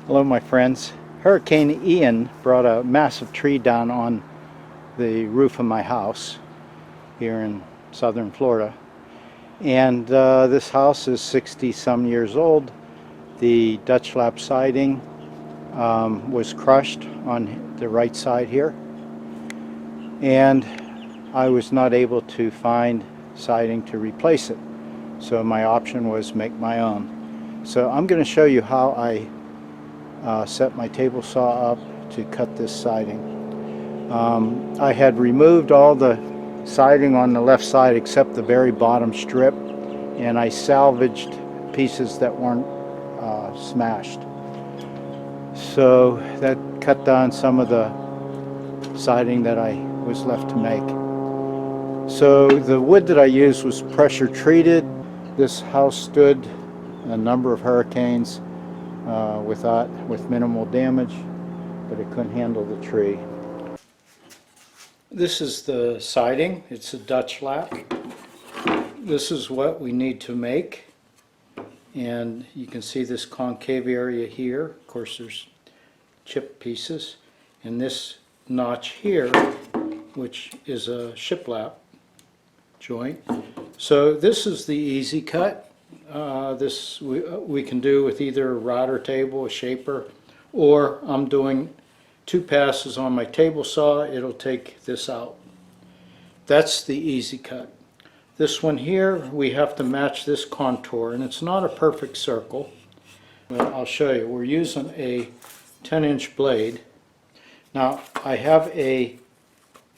Hello my friends. Hurricane Ian brought a massive tree down on the roof of my house here in southern Florida. And this house is 60 some years old. The Dutch lap siding was crushed on the right side here. And I was not able to find siding to replace it. So my option was make my own. So I'm going to show you how I set my table saw up to cut this siding. I had removed all the siding on the left side except the very bottom strip, and I salvaged pieces that weren't smashed. So that cut down some of the siding that I was left to make. So the wood that I used was pressure treated. This house stood a number of hurricanes with minimal damage, but it couldn't handle the tree. This is the siding. It's a Dutch lap. This is what we need to make, and you can see this concave area here. Of course there's chip pieces, and this notch here, which is a shiplap joint. So this is the easy cut. This we can do with either a router table, a shaper, or I'm doing 2 passes on my table saw. It'll take this out. That's the easy cut. This one here, we have to match this contour, and it's not a perfect circle, but I'll show you. We're using a 10-inch blade. Now I have a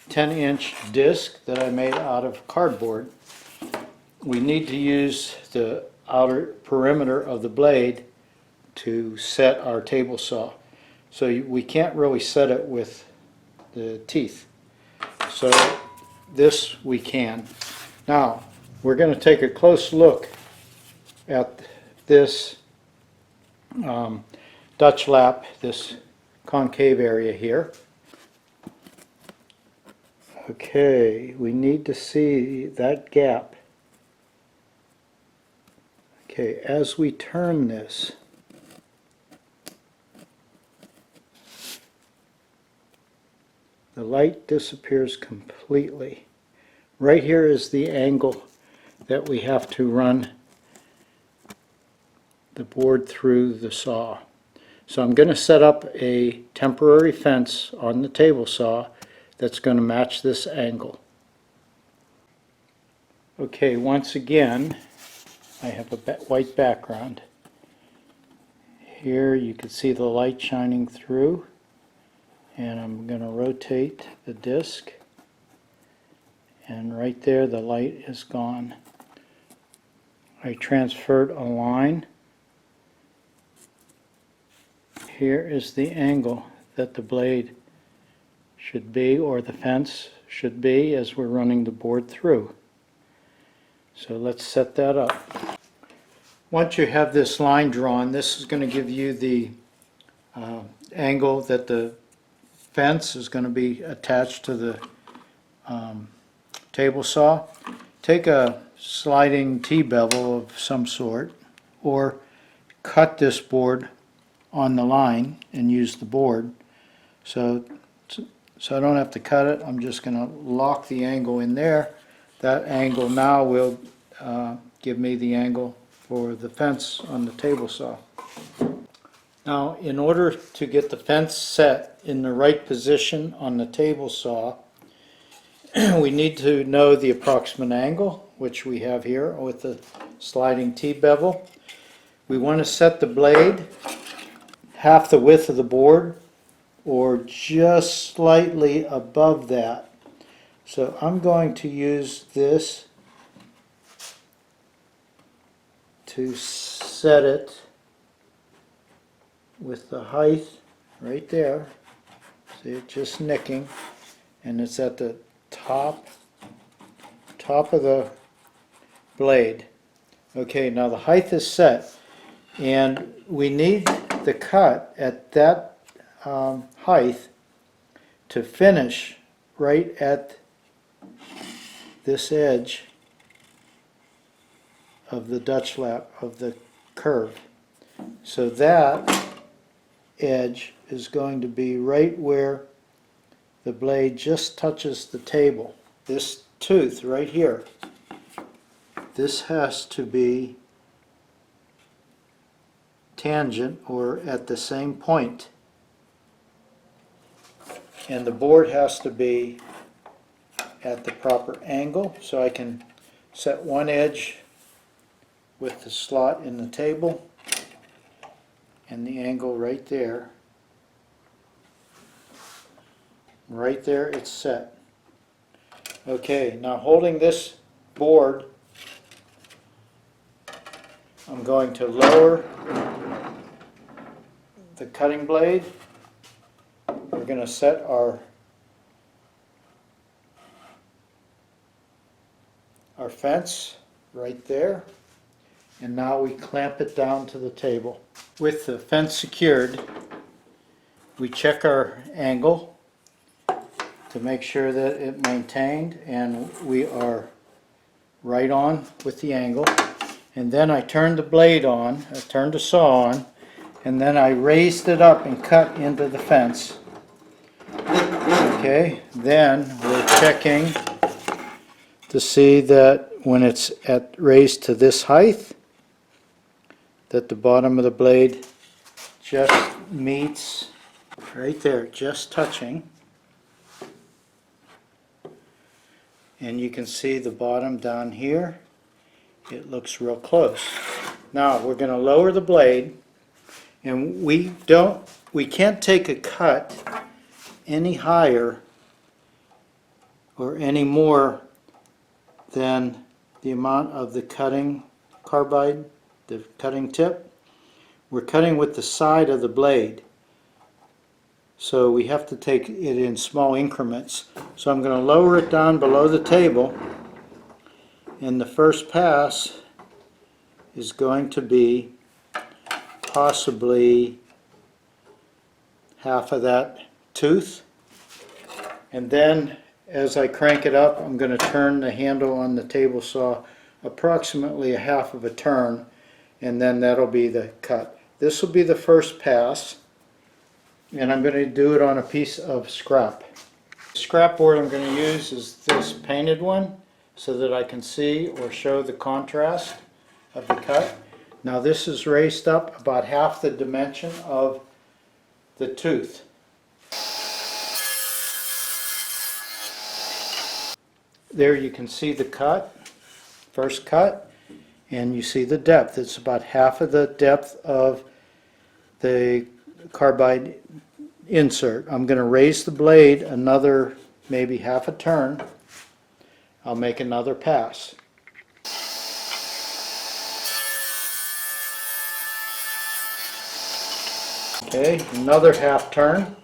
10-inch disc that I made out of cardboard. We need to use the outer perimeter of the blade to set our table saw. So we can't really set it with the teeth. So this we can. Now we're going to take a close look at this Dutch lap, this concave area here. Okay, we need to see that gap. Okay, as we turn this, the light disappears completely. Right here is the angle that we have to run the board through the saw. So I'm going to set up a temporary fence on the table saw that's going to match this angle. Okay, once again, I have a white background. Here you can see the light shining through, and I'm going to rotate the disc, and right there the light is gone. I transferred a line. Here is the angle that the blade should be, or the fence should be, as we're running the board through. So let's set that up. Once you have this line drawn, this is going to give you the angle that the fence is going to be attached to the table saw. Take a sliding T-bevel of some sort, or cut this board on the line and use the board. So I don't have to cut it. I'm just going to lock the angle in there. That angle now will give me the angle for the fence on the table saw. Now, in order to get the fence set in the right position on the table saw, we need to know the approximate angle, which we have here with the sliding T-bevel. We want to set the blade half the width of the board, or just slightly above that. So I'm going to use this to set it with the height right there. See it just nicking, and it's at the top of the blade. Okay, now the height is set, and we need the cut at that height to finish right at this edge of the Dutch lap of the curve. So that edge is going to be right where the blade just touches the table. This tooth right here, this has to be tangent or at the same point. And the board has to be at the proper angle, so I can set one edge with the slot in the table and the angle right there. Right there it's set. Okay, now holding this board, I'm going to lower the cutting blade. We're going to set our fence right there, and now we clamp it down to the table. With the fence secured, we check our angle to make sure that it maintained, and we are right on with the angle. And then I turned the blade on, I turned the saw on, and then I raised it up and cut into the fence. Okay, then we're checking to see that when it's raised to this height, that the bottom of the blade just meets right there, just touching. And you can see the bottom down here. It looks real close. Now we're going to lower the blade, and we can't take a cut any higher or any more than the amount of the cutting carbide, the cutting tip. We're cutting with the side of the blade, so we have to take it in small increments. So I'm going to lower it down below the table, and the first pass is going to be possibly half of that tooth, and then as I crank it up, I'm going to turn the handle on the table saw approximately a half of a turn, and then that'll be the cut. This will be the first pass, and I'm going to do it on a piece of scrap. The scrap board I'm going to use is this painted one, so that I can see or show the contrast of the cut. Now this is raised up about half the dimension of the tooth. There you can see the cut, first cut, and you see the depth. It's about half of the depth of the carbide insert. I'm going to raise the blade another maybe half a turn. I'll make another pass. Okay, another half turn.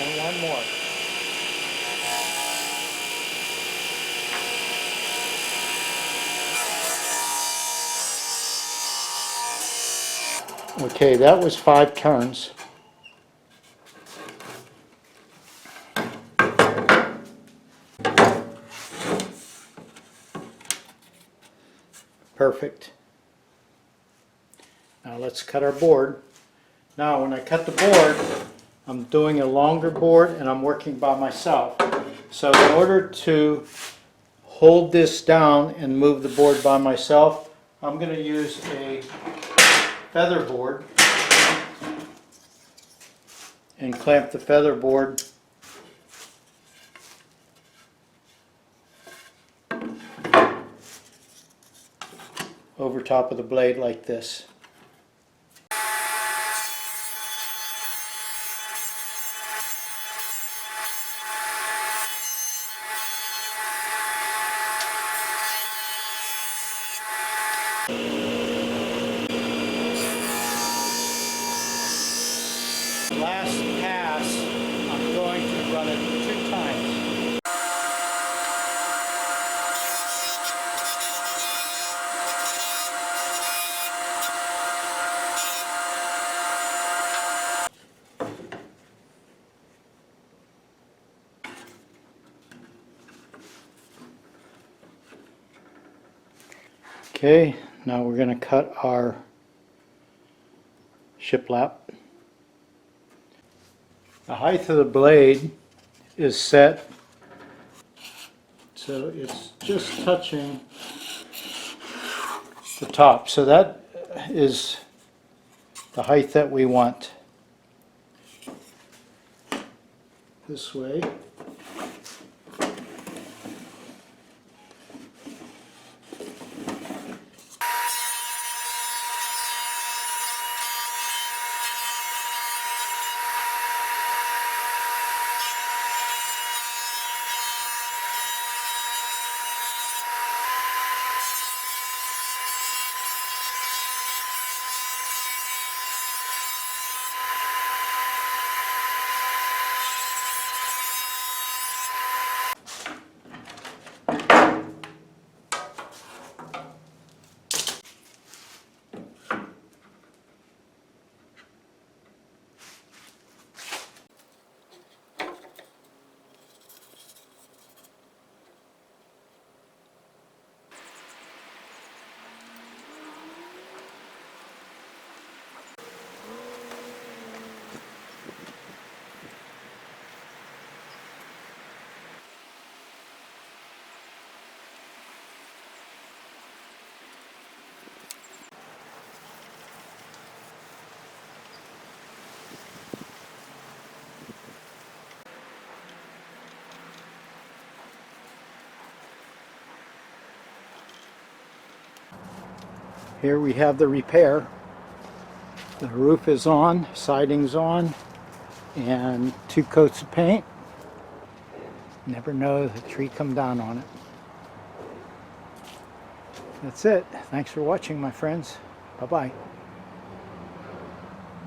And one more. Okay, that was 5 turns. Perfect. Now let's cut our board. Now when I cut the board, I'm doing a longer board and I'm working by myself. So in order to hold this down and move the board by myself, I'm going to use a featherboard and clamp the featherboard over top of the blade like this. Last pass, I'm going to run it 2 times. Okay, now we're going to cut our shiplap. The height of the blade is set so it's just touching the top. So that is the height that we want. This way. Here we have the repair. The roof is on, siding's on, and 2 coats of paint. Never know the tree come down on it. That's it. Thanks for watching, my friends. Bye-bye.